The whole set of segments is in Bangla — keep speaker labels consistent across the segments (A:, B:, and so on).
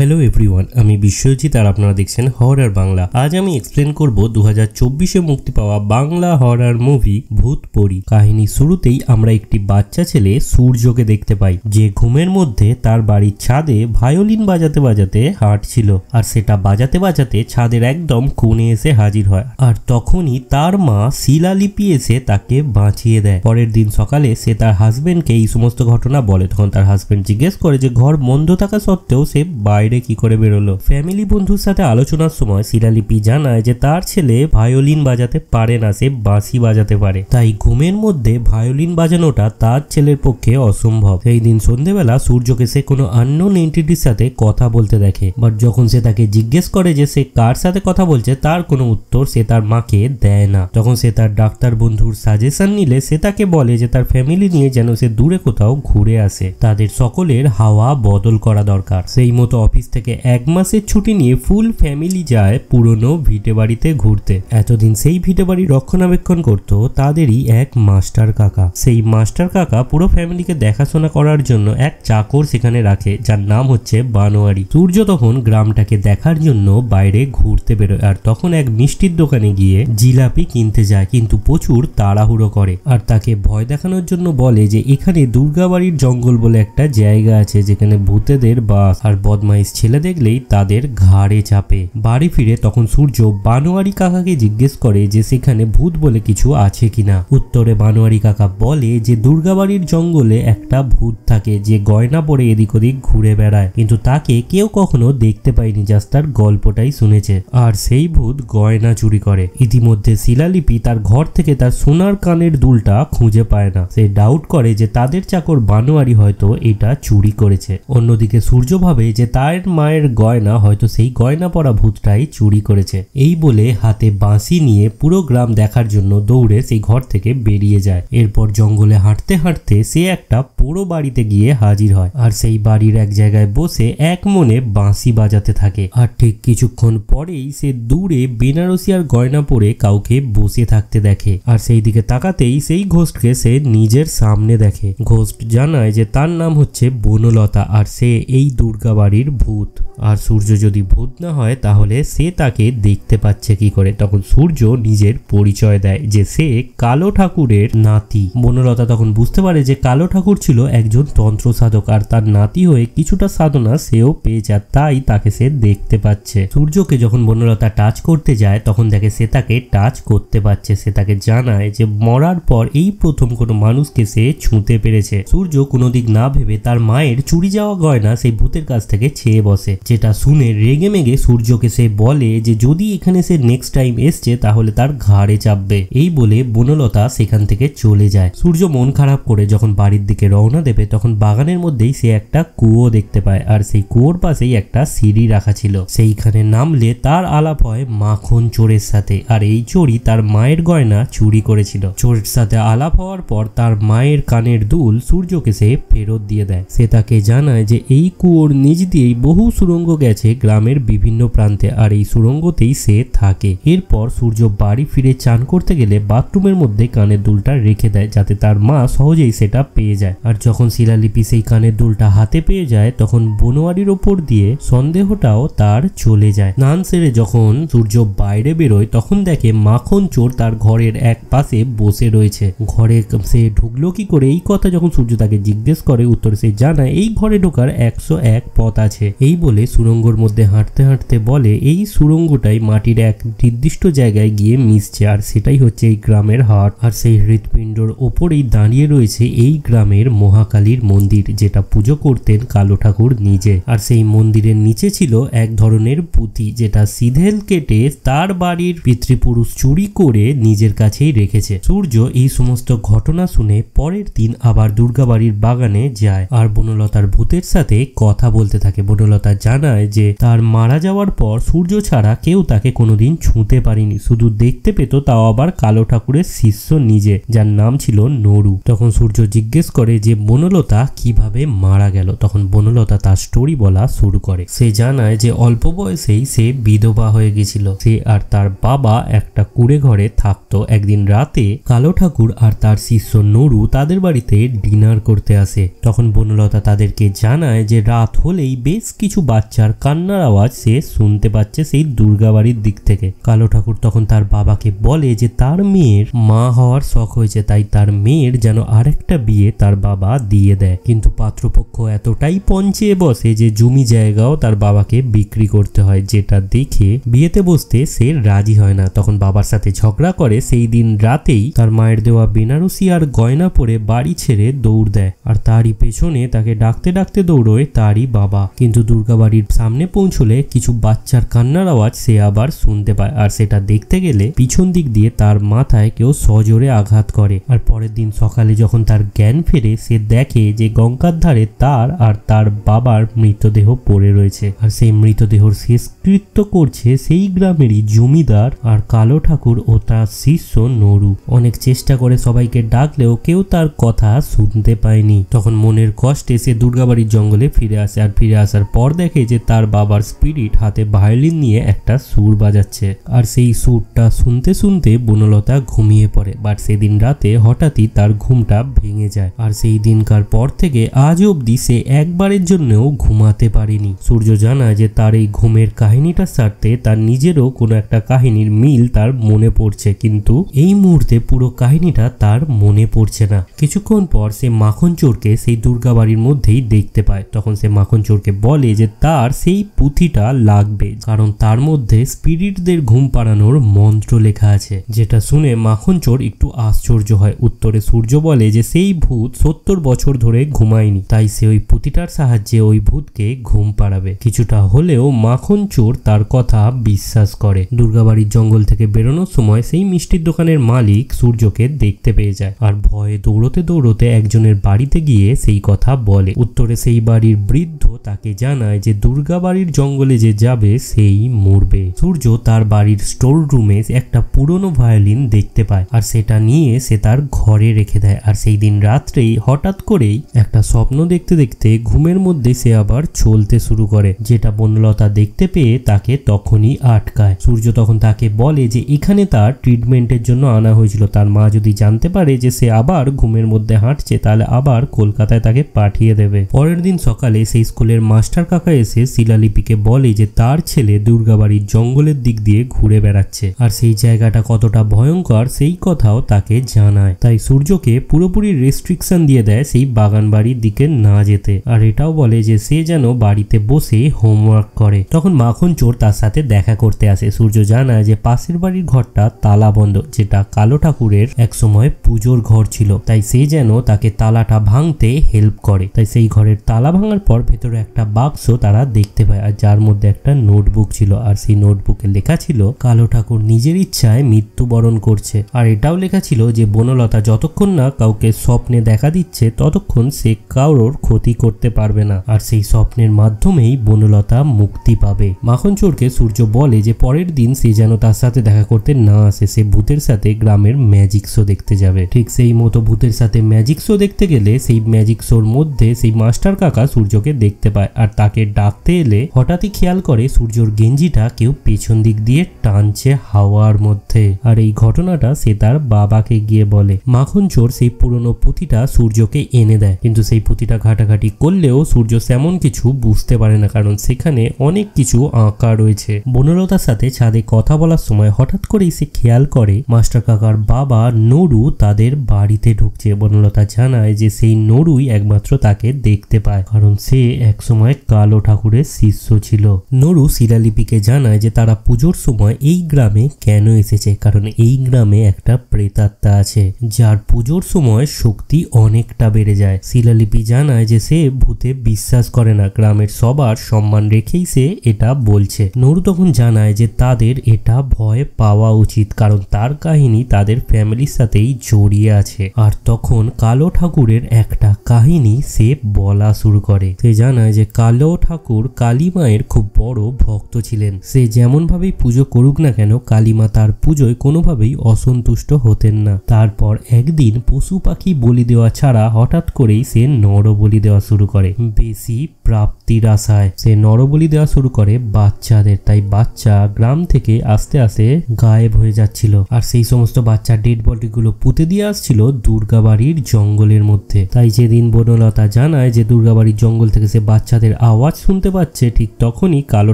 A: হ্যালো এভরিওয়ান, আমি বিশ্বজিৎ আর আপনারা দেখছেন হরর বাংলা। আজ আমি এক্সপ্লেন করব 2024-এ মুক্তি পাওয়া বাংলা হরর মুভি ভূতপরি। কাহিনী শুরুতেই আমরা একটি বাচ্চা ছেলে সূর্যকে দেখতে পাই, যে ঘুমের মধ্যে তার বাড়ির ছাদে ভায়োলিন বাজাতে বাজাতে হাঁটছিল। আর সেটা বাজাতে বাজাতে ছাদের একদম কোণে এসে হাজির হয়। আর তখনই তার মা শিলালিপি এসে তাকে বাঁচিয়ে দেয়। পরের দিন সকালে সে তার হাজবেন্ডকে এই সমস্ত ঘটনা বলে। তখন তার হাজবেন্ড জিজ্ঞেস করে যে ঘর বন্ধ থাকা সত্ত্বেও সে বাইরে কি করে বেরোলো। ফ্যামিলি বন্ধুর সাথে আলোচনার সময় শিলালিপি জানায় যে তার ছেলে ভায়োলিন বাজাতে পারে না, সে বাঁশি বাজাতে পারে। তাই ঘুমের মধ্যে ভায়োলিন বাজানোটা তার ছেলের পক্ষে অসম্ভব। সেই দিন সন্ধ্যেবেলা সূর্যকে সে কোনো আননোন এন্টিটির সাথে কথা বলতে দেখে। বাট যখন সে তাকে জিজ্ঞেস করে যে সে কার সাথে কথা বলছে, তার কোনো উত্তর সে তার মাকে দেয় না। তখন সে তার ডাক্তার বন্ধুর সাজেশন নিলে সে তাকে বলে যে তার ফ্যামিলি নিয়ে যেন সে দূরে কোথাও ঘুরে আসে, তাদের সকলের হাওয়া বদল করা দরকার। সেই মতো অফিস থেকে 1 মাসের ছুটি নিয়ে ফুল ফ্যামিলি যায় পুরনো ভিটে বাড়িতে ঘুরতে। এতদিন সেই ভিটে বাড়ি রক্ষণাবেক্ষণ করত তাদেরই এক মাস্টার কাকা। সেই মাস্টার কাকা পুরো ফ্যামিলিকে দেখাশোনা করার জন্য এক চাকর সেখানে রাখে, যার নাম হচ্ছে বানোয়ারি। সূর্য তখন গ্রামটাকে দেখার জন্য বাইরে ঘুরতে বেরোয়। আর তখন এক মিষ্টির দোকানে গিয়ে জিলাপি কিনতে যায়, কিন্তু প্রচুর তাড়াহুড়ো করে। আর তাকে ভয় দেখানোর জন্য বলে যে এখানে দুর্গাবাড়ির জঙ্গল বলে একটা জায়গা আছে, যেখানে ভূতেদের বাস আর বদমাইশ ছেলে দেখলেই তাদের ঘাড়ে চাপে। বাড়ি ফিরে তখন সূর্য বানোয়ারি কাকাকে জিজ্ঞেস করে যে সেখানে ভূত বলে কিছু আছে কিনা। উত্তরে বানোয়ারি কাকা বলে যে দুর্গাবাড়ির জঙ্গলে একটা ভূত থাকে, যে গয়না পরে এদিক ওদিক ঘুরে বেড়ায়, কিন্তু তাকে কেউ কখনো দেখতে পায়নি, জাস্ট তার গল্পটাই শুনেছে। আর সেই ভূত গয়না চুরি করে। ইতিমধ্যে শিলালিপি তার ঘর থেকে তার সোনার কানের দুলটা খুঁজে পায় না। সে ডাউট করে যে তাদের চাকর বানোয়ারি হয়তো এটা চুরি করেছে। অন্যদিকে সূর্য ভাবে যে তার মায়ের গয়না হয়তো সেই গয়না পরা ভূতটাই চুরি করেছে। এই বলে হাতে বাঁশি নিয়ে পুরো গ্রাম দেখার জন্য দৌড়ে সেই ঘর থেকে বেরিয়ে যায়। এরপর জঙ্গলে হাঁটতে হাঁটতে সে একটা পুরো বাড়িতে গিয়ে হাজির হয়। আর সেই বাড়ির এক জায়গায় বসে এক মনে বাঁশি বাজাতে থাকে। আর ঠিক কিছুক্ষণ পরেই সে দূরে বেনারসি আর গয়না পরে কাউকে বসে থাকতে দেখে। আর সেই দিকে তাকাতেই সেই ঘোস্টকে সে নিজের সামনে দেখে। ঘোস্ট জানায় যে তার নাম হচ্ছে বনলতা, আর সে এই দুর্গা বাড়ির ভূত। আর সূর্য যদি ভূত না হয় তাহলে সে তাকে দেখতে পাচ্ছে কি করে। তখন সূর্য নিজের পরিচয় দেয় যে সে কালো ঠাকুরের নাতি। বনলতা তখন বুঝতে পারে যে কালো ঠাকুর ছিল একজন তন্ত্র সাধক, আর তার নাতি হয়ে কিছুটা সাধনা সেও পেয়েছে, তাই তাকে সে দেখতে পাচ্ছে। সূর্যকে যখন বনলতা টাচ করতে যায় তখন দেখে সে তাকে টাচ করতে পারছে। সে তাকে জানায় যে মরার পর এই প্রথম কোনো মানুষকে সে ছুঁতে পেরেছে। সূর্য কোনো দিক না ভেবে তার মায়ের চুরি যাওয়া গয়না সেই ভূতের কাছ থেকে চেয়ে বসে, যেটা শুনে রেগে মেগে সূর্যকে সে বলে যে যদি এখানে সে নেক্সট টাইম এসছে তাহলে তার ঘাড়ে চাপবে। এই বলে বনলতা সেখান থেকে চলে যায়। সূর্য মন খারাপ করে যখন বাড়ির দিকে রওনা দেবে তখন বাগানের মধ্যেই সে একটা কুয়ো দেখতে পায়। আর সেই কুয়োর পাশেই একটা সিঁড়ি রাখা ছিল। সেইখানে নামলে তার আলাপ হয় মাখন চোরের সাথে। আর এই চোরই তার মায়ের গয়না চুরি করেছিল। চোরের সাথে আলাপ হওয়ার পর তার মায়ের কানের দুল সূর্যকে সে ফেরত দিয়ে দেয়। সে তাকে জানায় যে এই কুয়োর নিচ দিয়েই বহু সুড়ঙ্গ গেছে গ্রামের বিভিন্ন প্রান্তে, আর এই সুড়ঙ্গতেই সে থাকে। এরপর সূর্য বাড়ি ফিরে চান করতে গেলে বাথরুমের মধ্যে কানের দুলটা রেখে দেয়, যাতে তার মা সহজেই সেটা পেয়ে যায়। আর যখন শিলালিপি সেই কানের দুলটা হাতে পেয়ে যায় তখন বনোয়ারির ওপর দিয়ে সন্দেহটাও তার চলে যায়। স্নান সেরে যখন সূর্য বাইরে বেরোয় তখন দেখে মাখন চোর তার ঘরের এক পাশে বসে রয়েছে। ঘরে সে ঢুকলো কি করে এই কথা যখন সূর্য তাকে জিজ্ঞেস করে, উত্তরে সে জানায় এই ঘরে ঢোকার 101 পথ আছে। এই বলে সুড়ঙ্গর মধ্যে হাঁটতে হাঁটতে বলে এই সুড়ঙ্গটাই মাটির এক নির্দিষ্ট জায়গায় গিয়ে মিশছে, আর সেটাই হচ্ছে এই গ্রামের হাট। আর সেই হৃৎপিণ্ডর ওপরেই দাঁড়িয়ে রয়েছে এই গ্রামের মহাকালীর মন্দির, যেটা পুজো করতেন কালো ঠাকুর নিজে। আর সেই মন্দিরের নিচে ছিল এক ধরনের পুঁতি, যেটা সিধেল কেটে তার বাড়ির পিতৃপুরুষ চুরি করে নিজের কাছেই রেখেছে। সূর্য এই সমস্ত ঘটনা শুনে পরের দিন আবার দুর্গাবাড়ির বাগানে যায় আর বনলতার ভূতের সাথে কথা বলতে থাকে। বনলতা জানায় যে তার মারা যাওয়ার পর সূর্য ছাড়া কেউ তাকে কোনোদিন ছুঁতে পারেনি, শুধু দেখতে পেত, তাও আবার কালো ঠাকুরের শিষ্য নিজে, যার নাম ছিল নরু। তখন সূর্য জিজ্ঞেস করে যে বনলতা কিভাবে মারা গেল। তখন বনলতা তার স্টোরি বলা শুরু করে। সে জানায় যে অল্প বয়সেই সে বিধবা হয়ে গেছিল। সে আর তার বাবা একটা কুড়ে ঘরে থাকতো। একদিন রাতে কালো ঠাকুর আর তার শিষ্য নরু তাদের বাড়িতে ডিনার করতে আসে। তখন বনলতা তাদেরকে জানায় যে রাত হলেই বেশ কিছু বাচ্চার কান্নার আওয়াজ সে শুনতে পাচ্ছে সেই দুর্গাবাড়ির দিক থেকে। কালো ঠাকুর তখন তার বাবাকে বলে যে তার মেয়ের মা হওয়ার শখ হয়েছে, তাই তার মেয়ের যেন আরেকটা বিয়ে তার বাবা দিয়ে দেয়। কিন্তু পাত্রপক্ষ এতটাই পঞ্চে বসে যে জমি জায়গাও তার বাবাকে বিক্রি করতে হয়, যেটা দেখে বিয়েতে বসতে সে রাজি হয় না। তখন বাবার সাথে ঝগড়া করে। সেই দিন রাতেই তার মায়ের দেওয়া বেনারসি আর গয়না পরে বাড়ি ছেড়ে দৌড় দেয়, আর তারই পেছনে তাকে ডাকতে ডাকতে দৌড়োয় তারই বাবা। কিন্তু দুর্গাবাড়ির সামনে পৌঁছলে কিছু বাচ্চার কান্নার আওয়াজ সে আবার শুনতে পায়, আর সেটা দেখতে গেলে পিছন দিক দিয়ে তার মাথায় কেউ সজোরে আঘাত করে। আর পরের দিন সকালে যখন তার জ্ঞান ফেরে সে দেখে যে গঙ্গার ধারে তার আর তার বাবার মৃতদেহ পড়ে রয়েছে, আর সেই মৃতদেহর শেষকৃত্য করছে সেই গ্রামেরই জমিদার আর কালো ঠাকুর ও তার শিষ্য নরু। অনেক চেষ্টা করে সবাইকে ডাকলেও কেউ তার কথা শুনতে পায়নি। তখন মনের কষ্টে সে দুর্গাবাড়ির জঙ্গলে ফিরে আসে, আর ফিরে আসার পর দেখে যে তার বাবার স্পিরিট হাতে ভায়োলিন নিয়ে একটা সুর বাজাচ্ছে, আর সেই সুরটা শুনতে শুনতে বনলতা ঘুমিয়ে পড়ে। বাট সেদিন রাতে হঠাৎই তার ঘুমটা ভেঙে যায়, আর সেই দিনকার পর থেকে আজ অবধি সে একবারের জন্যও ঘুমাতে পারেনি। সূর্য জানায় যে তার এই ঘুমের কাহিনীটা সারতে তার নিজেরও কোনো একটা কাহিনীর মিল তার মনে পড়ছে, কিন্তু এই মুহূর্তে পুরো কাহিনীটা তার মনে পড়ছে না। কিছুক্ষণ পর সে মাখন চোরকে সেই দুর্গাবাড়ির মধ্যেই দেখতে পায়। তখন সে মাখন চোরকে বলে যে তার সেই পুঁথিটা লাগবে, কারণ তার মধ্যে স্পিরিটদের ঘুম পাড়ানোর মন্ত্র লেখা আছে। যেটা শুনে মাখন চোর একটু আশ্চর্য হয়। উত্তরে সূর্য বলে যে সেই ভূত 70 বছর ধরে ঘুমায়নি, তাই সে ওই পুঁথিটার সাহায্যে ওই ভূতকে ঘুম পাড়াবে। কিছুটা হলেও মাখন চোর তার কথা বিশ্বাস করে। দুর্গাবাড়ির জঙ্গল থেকে বেরোনোর সময় সেই মিষ্টির দোকানের মালিক সূর্যকে দেখতে পেয়ে যায়, আর ভয়ে দৌড়তে দৌড়তে একজনের বাড়িতে গিয়ে সেই কথা বলে। উত্তরে সেই বাড়ির বৃদ্ধ তাকে জানায় যে দুর্গাবাড়ির জঙ্গলে যে যাবে সেই মরবে। সূর্য তার বাড়ির স্টোর রুমে একটা পুরনো ভায়োলিন দেখতে পায়, আর সেটা নিয়ে সে তার ঘরে রেখে দেয়। আর সেই দিন রাত্রেই হঠাৎ করেই একটা স্বপ্ন দেখতে দেখতে ঘুমের মধ্যে সে আবার চলতে শুরু করে, যেটা বনলতা দেখতে পেয়ে তাকে তখনই আটকায়। সূর্য তখন তাকে বলে যে এখানে তার ট্রিটমেন্টের জন্য আনা হয়েছিল, তার মা যদি জানতে পারে যে সে আবার ঘুমের মধ্যে হাঁটছে তাহলে আবার কলকাতায় তাকে পাঠিয়ে দেবে। পরের দিন সকালে সেই স্কুলের মাস্টার কাকা এসে শিলালিপিকে বলে যে তার ছেলে দুর্গাবাড়ির জঙ্গলের দিক দিয়ে ঘুরে বেড়াচ্ছে, আর সেই জায়গাটা কতটা ভয়ঙ্কর সেই কথাও তাকে জানায়। তাই সূর্যকে পুরোপুরি রেস্ট্রিকশন দিয়ে দেয় সেই বাগান বাড়ির দিকে না যেতে, আর এটাও বলে যে সে যেন বাড়িতে বসে হোমওয়ার্ক করে। তখন মাখন চোর তার সাথে দেখা করতে আসে। সূর্য জানায় যে পাশের বাড়ির ঘরটা তালা বন্ধ, যেটা কালো ঠাকুরের একসময় পুজোর ঘর ছিল, তাই সে যেন তাকে তালাটা ভাঙতে হেল্প করে। তাই সেই ঘরের তালা ভাঙার পর ভেতরে একটা বাক্স তারা দেখতে পায়, আর যার মধ্যে একটা নোটবুক ছিল, আর সেই নোটবুকে লেখা ছিল কালো ঠাকুর নিজের ইচ্ছায় মৃত্যুবরণ করছে। আর এটাও লেখা ছিল যে বনলতা যতক্ষণ না কাউকে স্বপ্নে দেখা দিচ্ছে ততক্ষণ সে কারোর ক্ষতি করতে পারবে না, আর সেই স্বপ্নের মাধ্যমেই বনলতা মুক্তি পাবে। মাখন চোরকে সূর্য বলে যে পরের দিন সে যেন তার সাথে দেখা করতে না আসে, সে ভূতের সাথে গ্রামের ম্যাজিক শো দেখতে যাবে। ঠিক সেই মতো ভূতের সাথে ম্যাজিক শো দেখতে গেলে সেই ম্যাজিক শোর মধ্যে সেই মাস্টার কাকা সূর্যকে দেখতে পায়, আর তাকে ডাকতে এলে হঠাৎই খেয়াল করে সূর্যর গেঞ্জিটা কেউ পেছন দিক দিয়ে টানছে হাওয়ার মধ্যে। আর এই ঘটনাটা সে তার বাবাকে গিয়ে বলে। মাখন চোর সেই পুরনো পুঁথিটা সূর্যকে এনে দেয়, কিন্তু সেই পুঁথিটা ঘাটাঘাটি করলেও সূর্য তেমন কিছু বুঝতে পারে না, কারণ সেখানে অনেক কিছু আঁকা রয়েছে। বনলতার সাথে ছাদে কথা বলার সময় হঠাৎ করেই সে খেয়াল করে মাস্টার কাকার বাবা নরু তাদের বাড়িতে ঢুকছে। বনলতা জানায় যে সেই নরুই একমাত্র তাকে দেখতে পায়, কারণ সে একসময় কালো ঠাকুরের শিষ্য ছিল। নরু শিলালিপিকে জানায় যে তারা পুজোর সময় এই গ্রামে কেন এসেছে, কারণ এই গ্রামে একটা প্রেতাত্মা আছে যার পুজোর সময় শক্তি অনেকটা বেড়ে যায়। শিলালিপি জানায় যে সে ভূতে বিশ্বাস করে না, গ্রামের সবার সম্মান রেখেই সে এটা বলছে। নরু তখন জানায় যে তাদের এটা ভয় পাওয়া উচিত, কারণ তার কাহিনী তাদের ফ্যামিলির সাথেই জড়িয়ে আছে। আর তখন কালো ঠাকুরের একটা কাহিনী সে বলা শুরু করে। সে জানায় যে কালো ঠাকুর কালী মায়ের খুব বড় ভক্ত ছিলেন। সে যেমন ভাবেই পুজো করুক না কেন কালীমা তার পুজোয় কোনোভাবেই অসন্তুষ্ট হতেন না। তারপর একদিন পশু পাখি বলি দেওয়া ছাড়া হঠাৎ করেই সে নর বলি দেওয়া শুরু করে। বেশি প্রাপ্তির আশায় সে নর বলি দেওয়া শুরু করে বাচ্চাদের, তাই বাচ্চা গ্রাম থেকে আস্তে আস্তে গায়েব হয়ে যাচ্ছিল, আর সেই সমস্ত বাচ্চা ডেড বডি গুলো পুঁতে দিয়ে আসছিল দুর্গাবাড়ির জঙ্গলের মধ্যে। তাই যেদিন বনলতা জানায় যে দুর্গাবাড়ির জঙ্গল থেকে সে বাচ্চাদের বাচ্চাদের আওয়াজ শুনতে পাচ্ছে, ঠিক তখনই কালো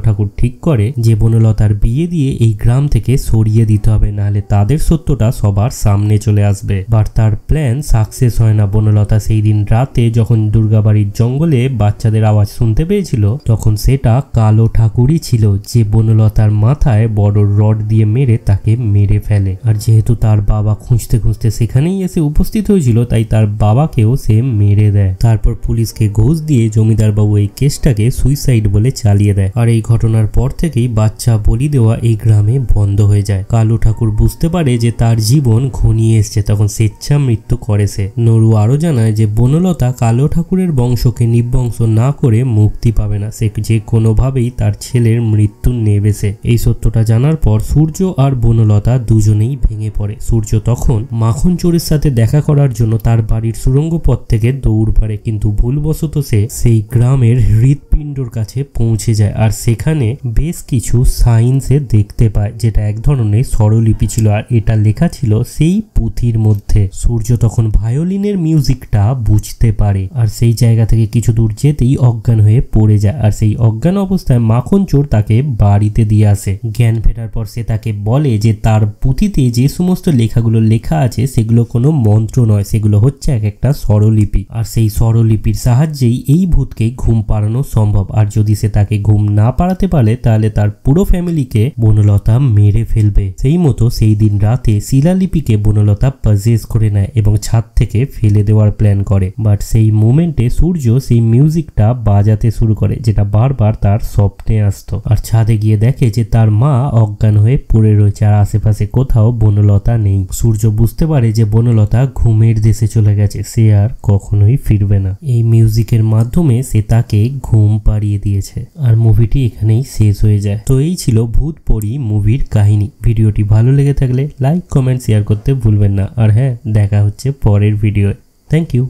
A: ঠাকুর ঠিক করে যে বনলতার বিয়ে দিয়ে এই গ্রাম থেকে সরিয়ে দিতে হবে, নাহলে তাদের সত্যটা সবার সামনে চলে আসবে। বাট তার প্ল্যান সাকসেস হয় না। বনলতা সেই দিন রাতে যখন দুর্গাবাড়ির জঙ্গলে বাচ্চাদের আওয়াজ শুনতে পেয়েছিল, তখন সেটা কালো ঠাকুরই ছিল, যে বনলতার মাথায় বড় রড দিয়ে মেরে তাকে মেরে ফেলে। আর যেহেতু তার বাবা খুঁজতে খুঁজতে সেখানেই এসে উপস্থিত হয়েছিল, তাই তার বাবাকেও সে মেরে দেয়। তারপর পুলিশকে ঘুষ দিয়ে জমিদার বাবু এই কেসটাকে সুইসাইড বলে চালিয়ে দেয়। আর এই ঘটনার পর থেকেই বাচ্চা বলি দেওয়া এই গ্রামে বন্ধ হয়ে যায়। কালু ঠাকুর বুঝতে পারে যে তার জীবন ঘনিয়ে এসছে, তখন স্বেচ্ছা মৃত্যু করে সে। নরু আরো জানায় যে বনলতা কালো ঠাকুরের বংশকে নিবংশ না করে মুক্তি পাবে না, সে যে কোনোভাবেই তার ছেলের মৃত্যু নেবে সে। এই সত্যটা জানার পর সূর্য আর বনলতা দুজনেই ভেঙে পড়ে। সূর্য তখন মাখন চোরের সাথে দেখা করার জন্য তার বাড়ির সুড়ঙ্গ পথ থেকে দৌড় পারে, কিন্তু ভুলবশত সে সেই গ্রামের হৃৎপিণ্ডর কাছে পৌঁছে যায়। আর সেখানে বেশ কিছু সাইন সে দেখতে পায়, যেটা এক ধরনের স্বরলিপি ছিল, আর এটা লেখা ছিল সেই পুঁথির মধ্যে। সূর্য তখন ভায়োলিনের মিউজিকটা বুঝতে পারে, আর সেই জায়গা থেকে কিছু দূর যেতেই অজ্ঞান হয়ে পড়ে যায়। আর সেই অজ্ঞান অবস্থায় মাখন চোর তাকে বাড়িতে দিয়ে আসে। জ্ঞান ফেরার পর সে তাকে বলে যে তার পুঁথিতে যে সমস্ত লেখাগুলো লেখা আছে সেগুলো কোনো মন্ত্র নয়, সেগুলো হচ্ছে এক একটা স্বরলিপি। আর সেই স্বরলিপির সাহায্যেই এই ভূতকে ঘুম পাড়ানো সম্ভব। আর যদি সে তাকে ঘুম না পাড়াতে পারে, তাহলে তার পুরো ফ্যামিলিকে বনলতা মেরে ফেলবে। সেই মতো সেই দিন রাতে শিলালিপিকে বনলতা পজেস করে নেয় এবং ছাদ থেকে ফেলে দেওয়ার প্ল্যান করে। বাট সেই মোমেন্টে সূর্য সেই মিউজিকটা বাজাতে শুরু করে, যেটা বারবার তার স্বপ্নে আসতো। আর ছাদে গিয়ে দেখে যে তার মা অজ্ঞান হয়ে পড়ে রয়েছে, আর আশেপাশে কোথাও বনলতা নেই। সূর্য বুঝতে পারে যে বনলতা ঘুমের দেশে চলে গেছে, সে আর কখনোই ফিরবে না। এই মিউজিকের মাধ্যমে সে তাকে ঘুম পাড়িয়ে দিয়েছে। আর মুভিটি এখানেই শেষ হয়ে যায়। তো এই ছিল ভূত পরি মুভির কাহিনী। ভিডিওটি ভালো লেগে থাকলে লাইক, কমেন্ট, শেয়ার করতে ভুলবেন না। আর হ্যাঁ, দেখা হচ্ছে পরের ভিডিওয়। Thank you.